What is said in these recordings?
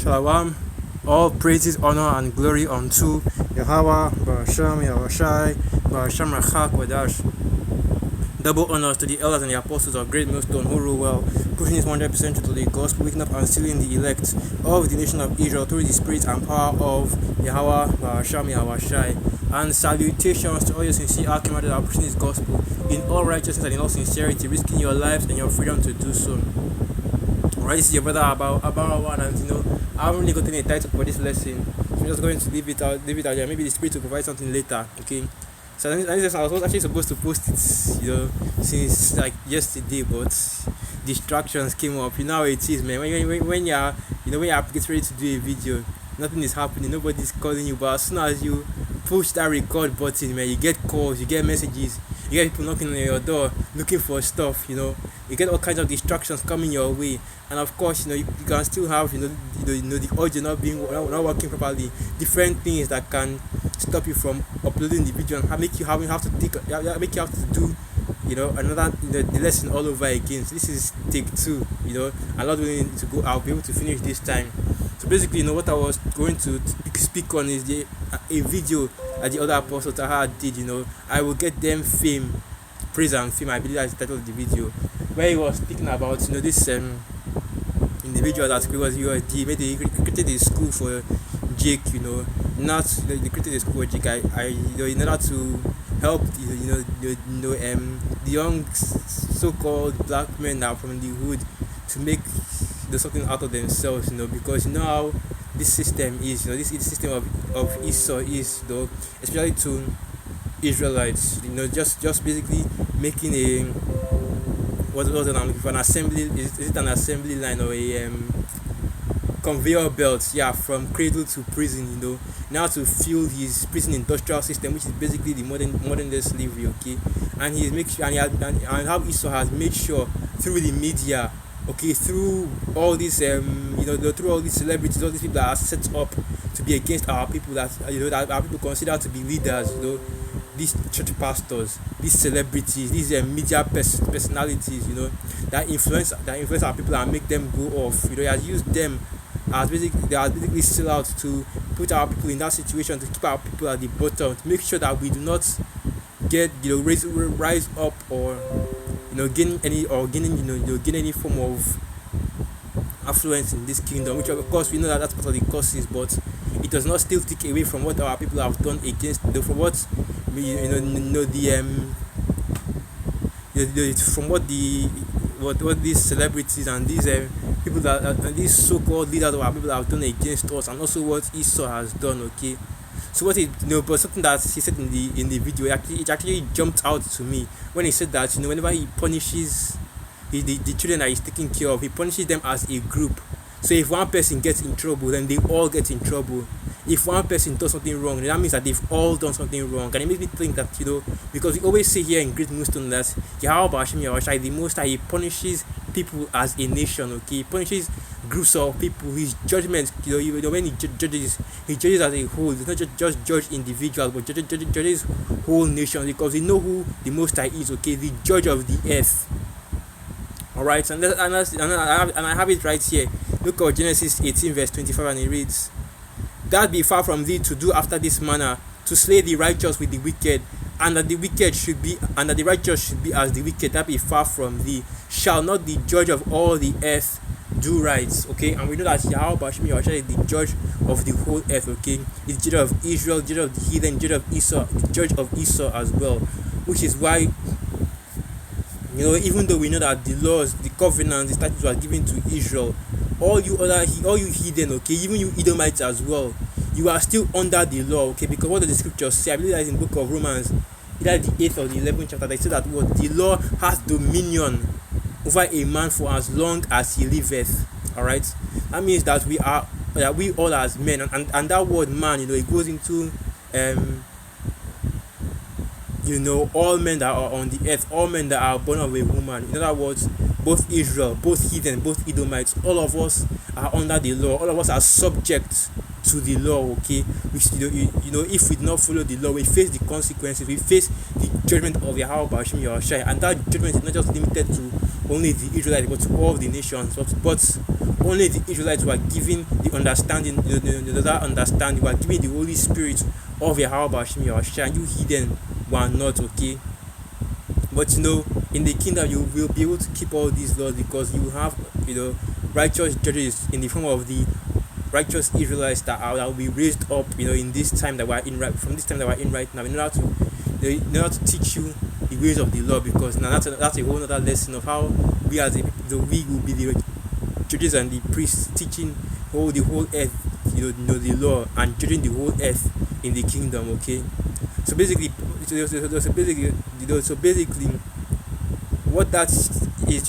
Shalom. All praises, honor, and glory unto Yahweh, Barasham, Yahushai, Barasham Rachak Wadash. Double honors to the elders and the apostles of Great Millstone who rule well, pushing his 100% to the gospel, waking up and sealing the elect of the nation of Israel through the spirit and power of Yahweh, Barasham, Yahushai. And salutations to all your sincere alchemists that are pushing this gospel in all righteousness and in all sincerity, risking your lives and your freedom to do so. Alright, this is your brother about one, and I haven't really gotten a title for this lesson, so I'm just going to leave it out there. Maybe the spirit will provide something later. Okay. So I was actually supposed to post it, since like yesterday, but distractions came up. You know how it is, man. When you're getting ready to do a video, nothing is happening, nobody's calling you, but as soon as you push that record button, man, you get calls, you get messages, you get people knocking on your door looking for stuff. You get all kinds of distractions coming your way, and of course, you can still have the audio not working properly, different things that can stop you from uploading the video and make you have to do another the lesson all over again. So this is take two. I'm not willing to go. I'll be able to finish this time. So basically, what I was going to speak on is a video that the other apostle Taha did. I will get them fame, praise and fame. I believe that's the title of the video, where he was speaking about this individual that he created a school for Jake. Not they created a school for Jake. In order to help the young so-called black men that are from the hood to make something out of themselves, because how this system is, this system of Esau is, especially to Israelites, just basically making a what was it I'm looking for, an assembly, is it an assembly line or a conveyor belt, from cradle to prison, now to fuel his prison industrial system, which is basically the modern day slavery, okay. And how Esau has made sure through the media, okay, through all these through all these celebrities, all these people that are set up to be against our people, that that our people consider to be leaders, these church pastors, these celebrities, these media personalities, that influence our people and make them go off. He has used them as basically sell out to put our people in that situation, to keep our people at the bottom, to make sure that we do not get rise up or gain any form of affluence in this kingdom, which of course we know that that's part of the causes, but it does not still take away from what our people have done against from what what these celebrities and these people and these so-called leaders of our people have done against us, and also what Esau has done, okay. So what but something that he said in the video, it actually jumped out to me when he said that whenever he punishes the children that he's taking care of, he punishes them as a group. So if one person gets in trouble, then they all get in trouble. If one person does something wrong, then that means that they've all done something wrong. And it makes me think that because we always say here in Great Millstone that Yahweh Hashem Yahushai, the Most High, he punishes people as a nation, okay. He punishes groups of people. His judgment, when he judges as a whole. It's not just judge individuals, but judges whole nations, because we know who the Most High is, okay, the judge of the earth. Alright, and I have it right here. Look at Genesis 18 verse 25, and it reads, "That be far from thee to do after this manner, to slay the righteous with the wicked, and that the righteous should be as the wicked, that be far from thee. Shall not the judge of all the earth do right?" Okay, and we know that Yahweh Bashmi Yahweh is the judge of the whole earth, okay. He's the judge of Israel, judge of the heathen, judge of Esau, the judge of Esau as well, which is why even though we know that the laws, the covenants, the statutes were given to Israel, all you heathen, okay, even you Edomites as well, you are still under the law, okay, because what does the scriptures say? I believe that is in the book of Romans, either the 8th or the 11th chapter. They say that the law has dominion over a man for as long as he liveth. Alright, that means that we all as men, and that word man, it goes into all men that are on the earth, all men that are born of a woman. In other words, both Israel, both heathen, both Edomites, all of us are under the law. All of us are subject to the law, okay. Which if we do not follow the law, we face the consequences. We face the judgment of Yahweh Bashim Yahushai, and that judgment is not just limited to only the Israelites, but to all the nations. But only the Israelites were given the understanding, that understanding, were given the Holy Spirit of Yahweh Hashem Yahushua, and you heathen were not, okay? But in the kingdom you will be able to keep all these laws, because you have righteous judges in the form of the righteous Israelites that will be raised up in this time that we're in from this time that we're in right now, in order to teach you the ways of the Lord. Because now that's a whole other lesson of how we as we will be the judges and the priests, teaching the whole earth the law, and judging the whole earth in the kingdom, okay? So basically what that is,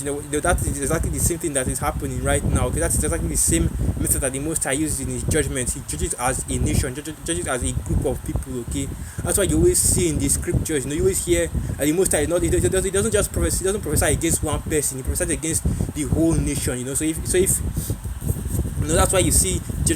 that is exactly the same thing that is happening right now, okay? That's exactly the same method that the Most High uses in his judgment. He judges as a nation, judges as a group of people, okay? That's why you always see in the scriptures, you always hear that the Most High he doesn't just prophesy, he doesn't prophesy against one person, he prophesies against the whole nation, so if that's why you see the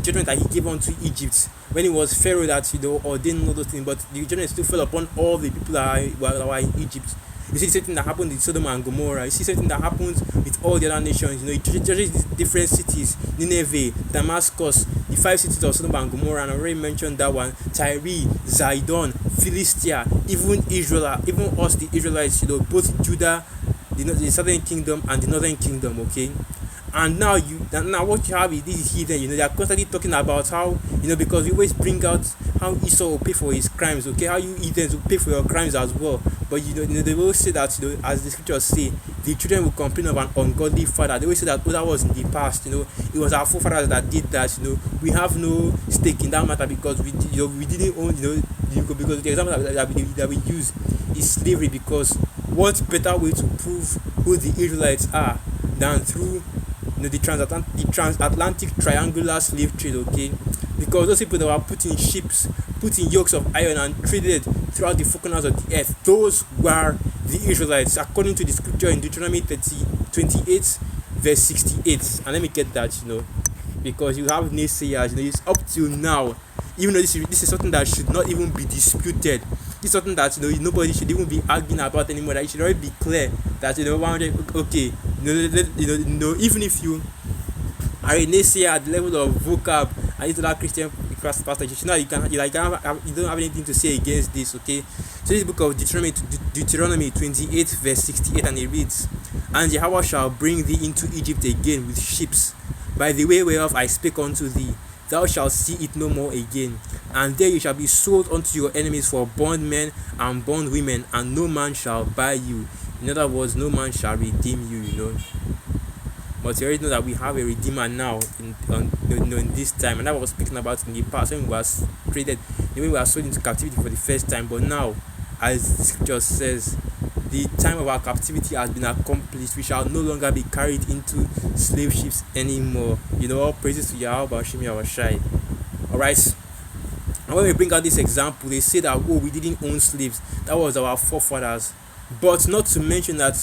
judgment that he gave unto Egypt when it was Pharaoh that ordained all those things, but the judgment still fell upon all the people that were in Egypt. You see the same thing that happened in Sodom and Gomorrah. You see something that happens with all the other nations. It judges these different cities: Nineveh, Damascus, the 5 cities of Sodom and Gomorrah, and I already mentioned that one. Tyre, Zidon, Philistia, even Israel, even us, the Israelites. Both Judah, the southern kingdom, and the northern kingdom. Okay. And now what you have is these heathen, they are constantly talking about how, because we always bring out how Esau will pay for his crimes, okay, how you heathens will pay for your crimes as well. But they will say that, as the scriptures say, the children will complain of an ungodly father. They will say that that was in the past, it was our forefathers that did that, we have no stake in that matter, because we didn't own, because the example that we use is slavery. Because what better way to prove who the Israelites are than through the transatlantic triangular slave trade, okay? Because those people that were put in ships, put in yokes of iron, and traded throughout the four corners of the earth, those were the Israelites, according to the scripture in Deuteronomy 28 verse 68. And let me get that, because you have naysayers, it's up till now, even though this is something that should not even be disputed. This is something that nobody should even be arguing about anymore. That it should already be clear that okay, even if you are a naysayer at the level of vocab and it's other Christian pastor, you don't have anything to say against this, okay? So this book of Deuteronomy 28 verse 68, and it reads, "And Yahweh shall bring thee into Egypt again with ships, by the way whereof I spake unto thee. Thou shalt see it no more again. And there you shall be sold unto your enemies for bondmen and bondwomen, and no man shall buy you." In other words, no man shall redeem you, But you already know that we have a redeemer now in this time, and that was speaking about in the past when we were created, when we were sold into captivity for the first time. But now, as the scripture says, the time of our captivity has been accomplished. We shall no longer be carried into slave ships anymore. All praises to Yahweh Hashem Yahushua. Alright. And when we bring out this example, they say that we didn't own slaves. That was our forefathers. But not to mention that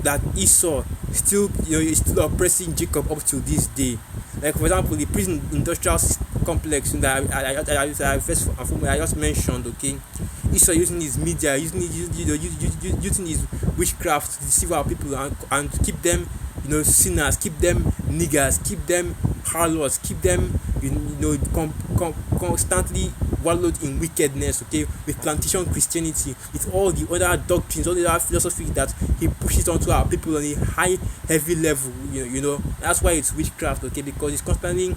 that Esau still is still oppressing Jacob up to this day. Like, for example, the prison industrial complex that I just mentioned, okay? Esau using his media, using his witchcraft to deceive our people and keep them, sinners, keep them niggers, keep them harlots, keep them, constantly wallowed in wickedness, okay? With plantation Christianity, with all the other doctrines, all the other philosophy that he pushes onto our people on a high, heavy level, That's why it's witchcraft, okay? Because it's constantly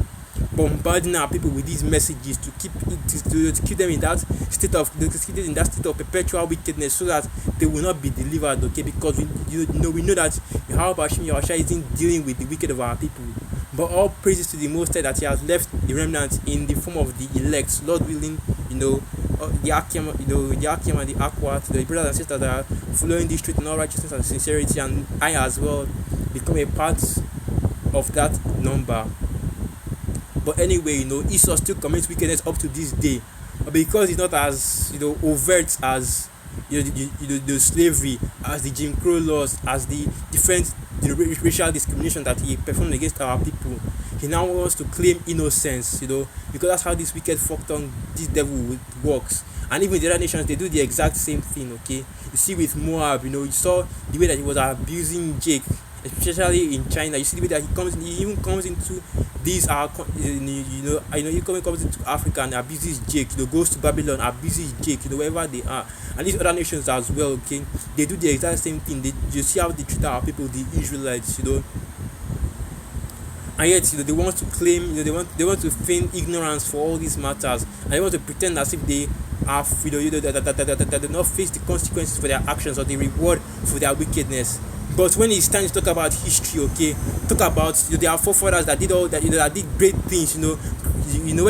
bombarding our people with these messages to keep them in that state of perpetual wickedness, so that they will not be delivered, okay? Because we know that Yahweh Hashem Yahushua isn't dealing with the wicked of our people, but all praises to the Most High that He has left the remnant in the form of the elect, Lord willing, the Akim and the Aqua, the brothers and sisters that are following this truth in all righteousness and sincerity, and I as well become a part of that number. But anyway, Esau still commits wickedness up to this day, because it's not as overt as the slavery, as the Jim Crow laws, as the different the racial discrimination that he performed against our people. He now wants to claim innocence, because that's how this wicked fucked on this devil works. And even the other nations, they do the exact same thing. Okay, you see with Moab, you saw the way that he was abusing Jake, especially in China. You see the way that he even comes into these he comes into Africa and abuses Jake, goes to Babylon, abuses Jake, wherever they are. And these other nations as well, okay, they do the exact same thing. You see how they treat our people, the Israelites, and yet they want to claim, they want to feign ignorance for all these matters, and they want to pretend as if they are that do not face the consequences for their actions or the reward for their wickedness. But when it's time to talk about history, okay, talk about their forefathers that did all that, that did great things, when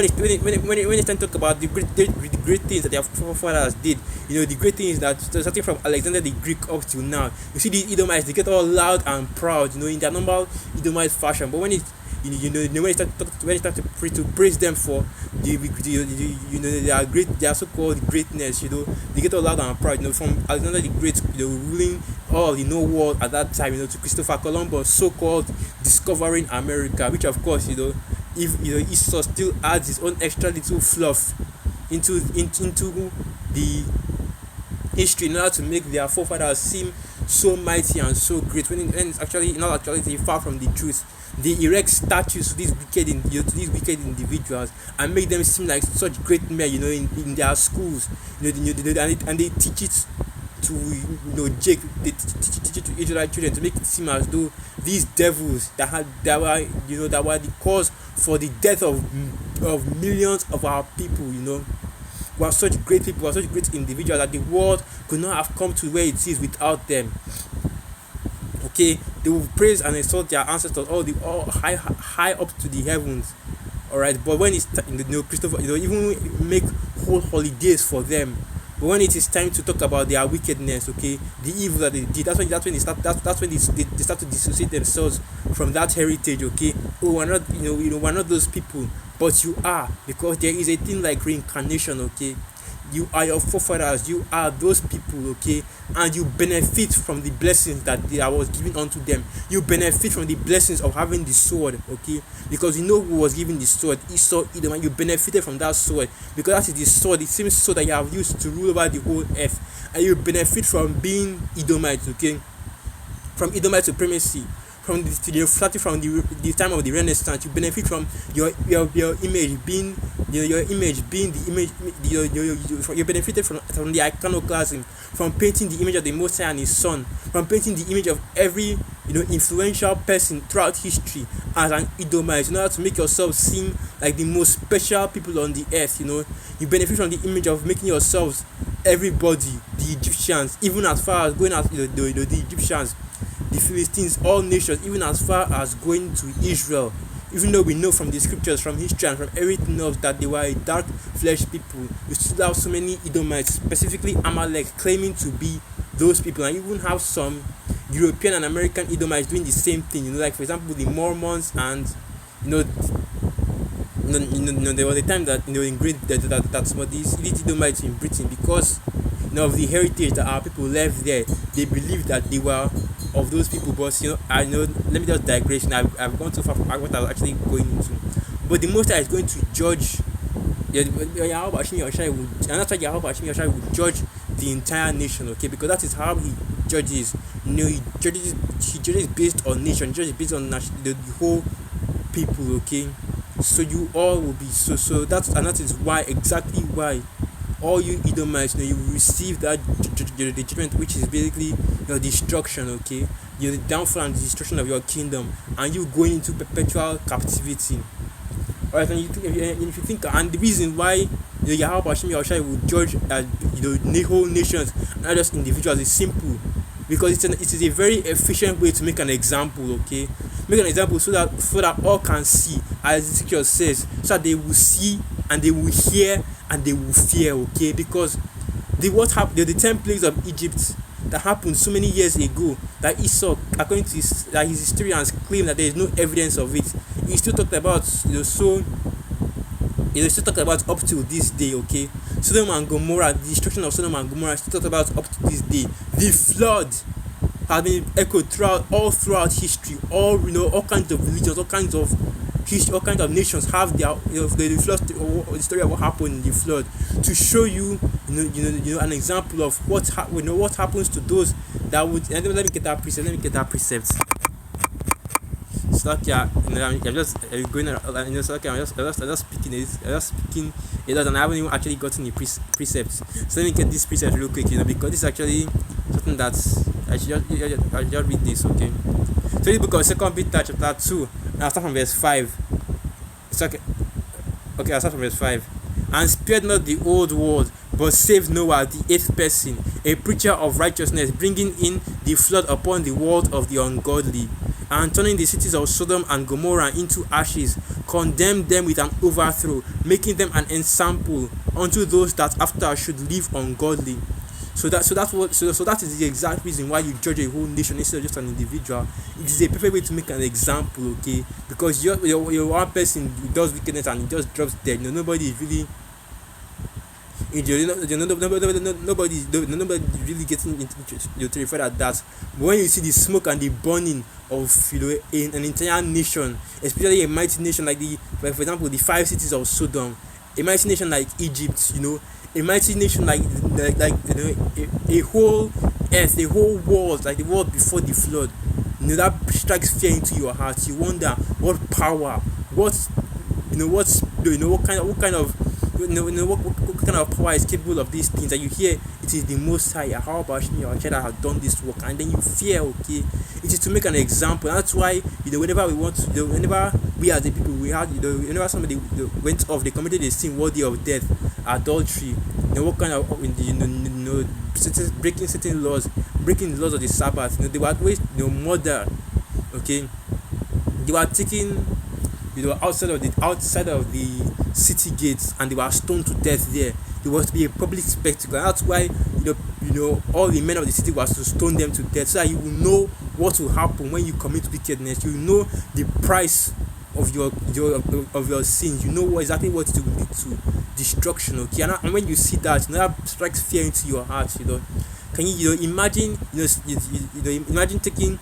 it's time to talk about the great things that their forefathers did, the great things that starting from Alexander the Greek up till now. You see the Edomites, they get all loud and proud, in their normal Edomite fashion. But when it when it start to praise them for their so-called greatness, they get all loud and proud. From Alexander the Great, ruling all the known world at that time, to Christopher Columbus, so-called discovering America, which of course, if Esau still adds his own extra little fluff into the history in order to make their forefathers seem so mighty and so great, when it's actually in all actuality far from the truth. They erect statues to these wicked individuals and make them seem like such great men, in their schools, and they teach it to Jake, they teach it to Israelite children to make it seem as though these devils that were the cause for the death of millions of our people, were such great people, were such great individuals that the world could not have come to where it is without them. Okay, they will praise and exalt their ancestors all high up to the heavens. All right, but when it's Christopher, even make whole holidays for them. But when it is time to talk about their wickedness, okay, the evil that they did, that's when they start to dissociate themselves from that heritage. Okay, we're not we're not those people, but you are, because there is a thing like reincarnation. Okay, you are your forefathers, you are those people, okay, and you benefit from the blessings that was given unto them. You benefit from the blessings of having the sword, okay, because who was given the sword? Esau, Edom, and you benefited from that sword, because that is the sword, the same sword that you have used to rule over the whole earth, and you benefit from being Edomite, okay, from Edomite supremacy. Starting from the time of the Renaissance, you benefit from your image being your image being the image. You benefited from the iconoclasm, from painting the image of the Most High and His Son, from painting the image of every influential person throughout history as an Edomite, in order to make yourself seem like the most special people on the earth. You benefit from the image of making yourselves everybody, the Egyptians, even as far as going as the Egyptians, the Philistines, all nations, even as far as going to Israel. Even though we know from the scriptures, from history, and from everything else that they were a dark flesh people, we still have so many Edomites, specifically Amalek, claiming to be those people, and even have some European and American Edomites doing the same thing. Like for example the Mormons, and there was a time that in Great that some of these Edomites in Britain, because of the heritage that our people left there, they believed that they were of those people. But let me just digress. I've gone too far from what I was actually going into. But the Most High is going to judge. Yahweh Hashem Yahushai would, and that's why Yahweh Hashem Yahushai would judge the entire nation. Okay, because that is how he judges. He judges based on nation. He judges based on the whole people. Okay, so you all will be so that is why, exactly why, all you Edomites, you will receive that the judgment, which is basically your destruction, okay, the downfall and the destruction of your kingdom, and you going into perpetual captivity. Alright, and if you think, and the reason why Yahweh Hashem Yahushai will judge the whole nations, not just individuals, is simple, because it is a very efficient way to make an example, okay, make an example so that all can see, as the scripture says, so that they will see and they will hear and they will fear, okay, because the 10 plagues of Egypt that happened so many years ago, that Esau, according to his historians, claim that there is no evidence of it. He still talked about still talked about up to this day, okay. Sodom and Gomorrah, the destruction of Sodom and Gomorrah, still talked about up to this day. The flood has been echoed throughout history. All kinds of religions, all kinds of history, all kinds of nations have their the flood, or the story of what happened in the flood, to show you an example of what happens to those that would. And let me get that precept. So like, yeah, I'm just going around, so like, I'm just speaking it. I'm just speaking it does, and I haven't even actually gotten the precepts. So let me get this precept real quick, because this is actually something that I should just read this, okay? So the book of 2 Peter chapter 2, and I'll start from verse 5. It's okay. Okay, I'll start from verse 5. And spared not the old world, but saved Noah, the eighth person, a preacher of righteousness, bringing in the flood upon the world of the ungodly, and turning the cities of Sodom and Gomorrah into ashes, condemned them with an overthrow, making them an ensample unto those that after should live ungodly. So that is the exact reason why you judge a whole nation instead of just an individual. It is a perfect way to make an example, okay? Because you're one person who does wickedness and he just drops dead. Nobody is really nobody really getting into to refer at that. But when you see the smoke and the burning of an entire nation, especially a mighty nation like for example, the 5 cities of Sodom, a mighty nation like Egypt, a mighty nation like a whole earth, a whole world, like the world before the flood, that strikes fear into your heart. You wonder what power, what kind of what kind of power is capable of these things, that you hear it is the Most High, how about your child that have done this work, and then you fear, okay? It is to make an example. That's why whenever we want to, whenever we as the people, we had whenever somebody went off, they committed a sin worthy of death, adultery, what kind of breaking certain laws, breaking the laws of the Sabbath, they were always murder, okay? They were taking outside of the city gates, and they were stoned to death there. There was to be a public spectacle. And that's why all the men of the city was to stone them to death, so that you will know what will happen when you commit wickedness. You know the price of your sins. You know exactly what it will lead to, destruction. Okay, and when you see that, that strikes fear into your heart. Can you imagine? Imagine taking.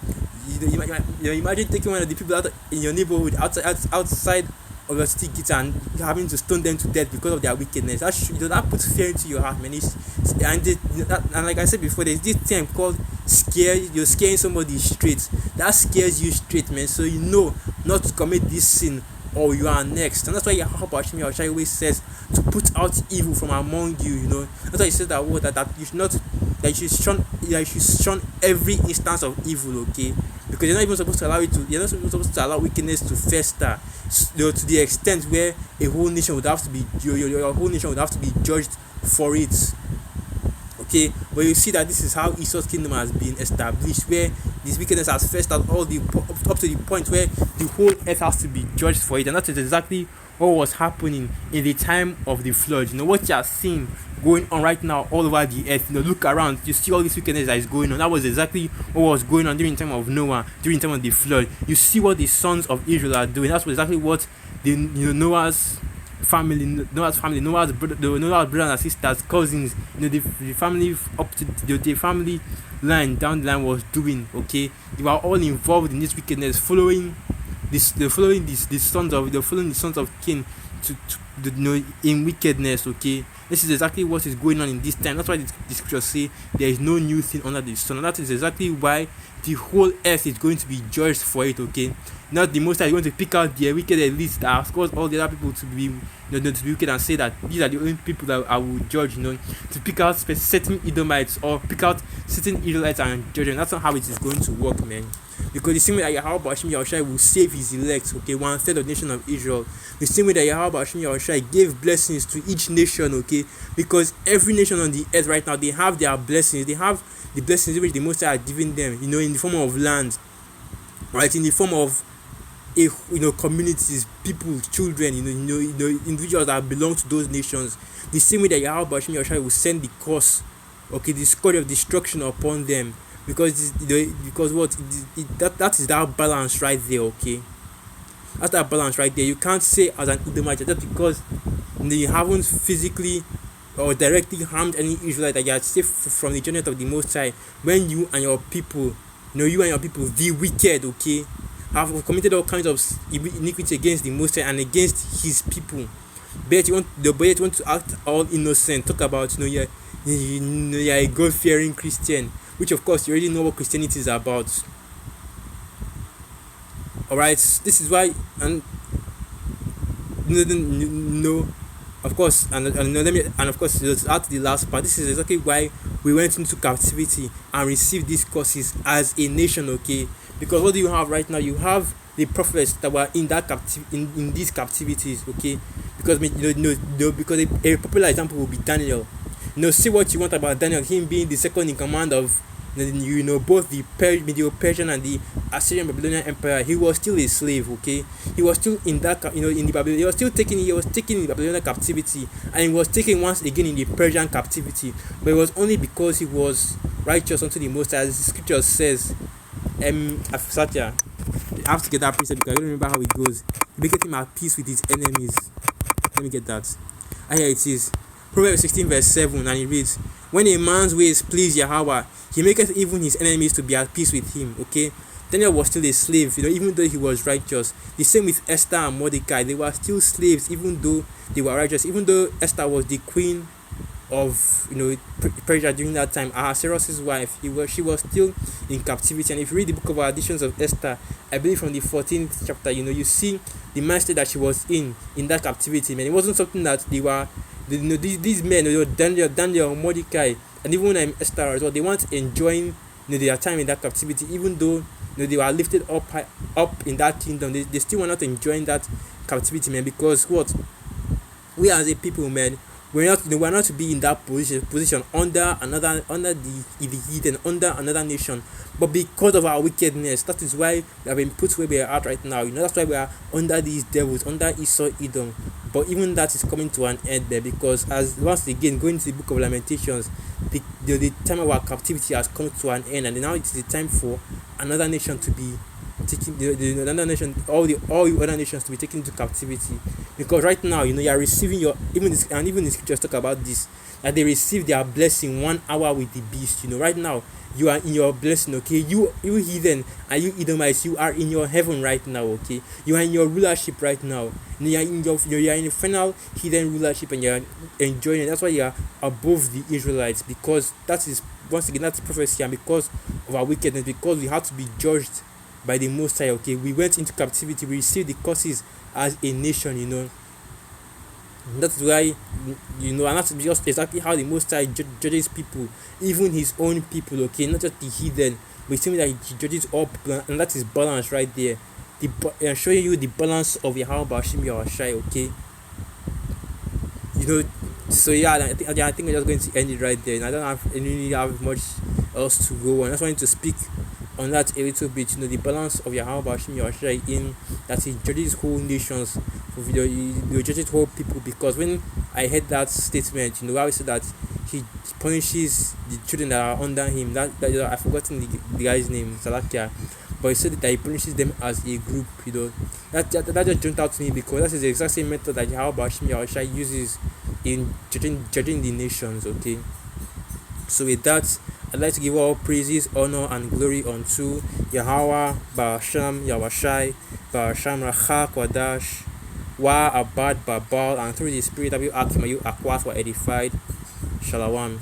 Imagine taking one of the people out in your neighborhood outside of your city gate and having to stone them to death because of their wickedness. That puts fear into your heart, man. And like I said before, there's this term called scare. You're scaring somebody straight. That scares you straight, man. So you know not to commit this sin, or you are next. And that's why Yahweh always says to put out evil from among you. That's why he says that word that you should not. That you should shun every instance of evil, okay? Because you're not even supposed to you're not supposed to allow wickedness to fester, to the extent where a whole nation would have to be your whole nation would have to be judged for it. Okay, but you see that this is how Esau's kingdom has been established, where this wickedness has festered up to the point where the whole earth has to be judged for it, and that is exactly what was happening in the time of the flood. What you are seeing going on right now all over the earth. Look around, you see all this wickedness that is going on. That was exactly what was going on during the time of Noah, during the time of the flood. You see what the sons of Israel are doing. That's exactly what the Noah's family, Noah's brothers and sisters, cousins, the family up to the family line down the line was doing. Okay, they were all involved in this wickedness, following the sons of Cain in wickedness. Okay, this is exactly what is going on in this time. That's why the scriptures say there is no new thing under the sun, and that is exactly why the whole earth is going to be judged for it. Okay, not the Most High is going to pick out the wicked elites that have caused all the other people to be to be wicked, and say that these are the only people that I will judge. To pick out certain Edomites or pick out certain Israelites and judge them. That's not how it is going to work, man. Because the same way that Yahweh Yahushua will save his elect, okay, 1/3 of the nation of Israel, the same way that Yahweh Yahushua gave blessings to each nation, okay, because every nation on the earth right now, they have their blessings. They have the blessings which the Most High has given them, in the form of land, right, in the form of communities, people, children, individuals that belong to those nations. The same way that Yahweh Yahushua will send the curse, okay, the scourge of destruction upon them. Because that is that balance right there, okay. That's that balance right there. You can't say as an Edomite just because you haven't physically or directly harmed any Israelite that you are safe from the judgment of the Most High. When you and your people, You and your people, the wicked, okay, have committed all kinds of iniquity against the Most High and against His people. But you want to act all innocent. Talk about you're a God fearing Christian, which of course you already know what Christianity is about. All right, this is why, and no, of course, and let me, and of course, let's add the last part. This is exactly why we went into captivity and received these curses as a nation, okay? Because what do you have right now? You have the prophets that were in that in these captivities, okay? Because because a popular example will be Daniel. Say what you want about Daniel, him being the second in command of both the Medo-Persian and the Assyrian Babylonian Empire. He was still a slave, okay? He was still in that in the Babylon. He was taken in the Babylonian captivity, and he was taken once again in the Persian captivity. But it was only because he was righteous unto the Most High, as the scripture says. Satya, I have to get that precept because I don't remember how it goes. He maketh him at peace with his enemies. Let me get that. Here it is. Proverbs 16 verse 7, and it reads, when a man's ways please Yahweh, he maketh even his enemies to be at peace with him. Okay, Daniel was still a slave, even though he was righteous. The same with Esther and Mordecai. They were still slaves, even though they were righteous. Even though Esther was the queen of Persia during that time, Ahasuerus' wife, she was still in captivity. And if you read the book of Additions of Esther, I believe from the 14th chapter, you see the mindset that she was in that captivity. Man, it wasn't something that they were. These men, Daniel, Mordecai, and even Esther as well, they weren't enjoying their time in that captivity, even though they were lifted up in that kingdom. They still were not enjoying that captivity, man, because what we as a people, man, we're not to be in that position under the heathen, under another nation. But because of our wickedness, that is why we have been put where we are at right now. That's why we are under these devils, under Esau, Edom. But even that is coming to an end there, because as once again going to the book of Lamentations, the time of our captivity has come to an end, and now it is the time for another nation to be taking another nation, all the other nations to be taken into captivity. Because right now, you are receiving even the scriptures talk about this, that they receive their blessing 1 hour with the beast. Right now you are in your blessing, okay? You heathen and you Edomites, you are in your heaven right now, okay? You are in your rulership right now. You are in the final hidden rulership, and you are enjoying it. That's why you are above the Israelites, because that is, once again, that's prophecy, and because of our wickedness, because we have to be judged by the Most High, okay? We went into captivity, we received the curses as a nation. That's why, and that's just exactly how the Most High judges people, even his own people, okay? Not just the heathen, but it's something that he judges all people, and that is balance right there. Showing you the balance of Yahweh Bashim Yahushai, okay? So yeah, I think I'm just going to end it right there, and I don't really have much else to go on. I just wanted to speak on that a little bit, the balance of Yahweh Bashim Yahushai, in that he judges whole nations, he judges whole people. Because when I heard that statement, I always said that he punishes the children that are under him. That I've forgotten the guy's name, Salakia, but he said that he punishes them as a group. That just jumped out to me, because that is the exact same method that Yahweh Bashim Yahushai uses in judging the nations, okay? So with that, I'd like to give all praises, honor, and glory unto Yahweh Basham Yahushai, Basham Rachak Wadash, Wa Abad Babal, and through the Spirit of you Akim, you Akwaf were edified. Shalom.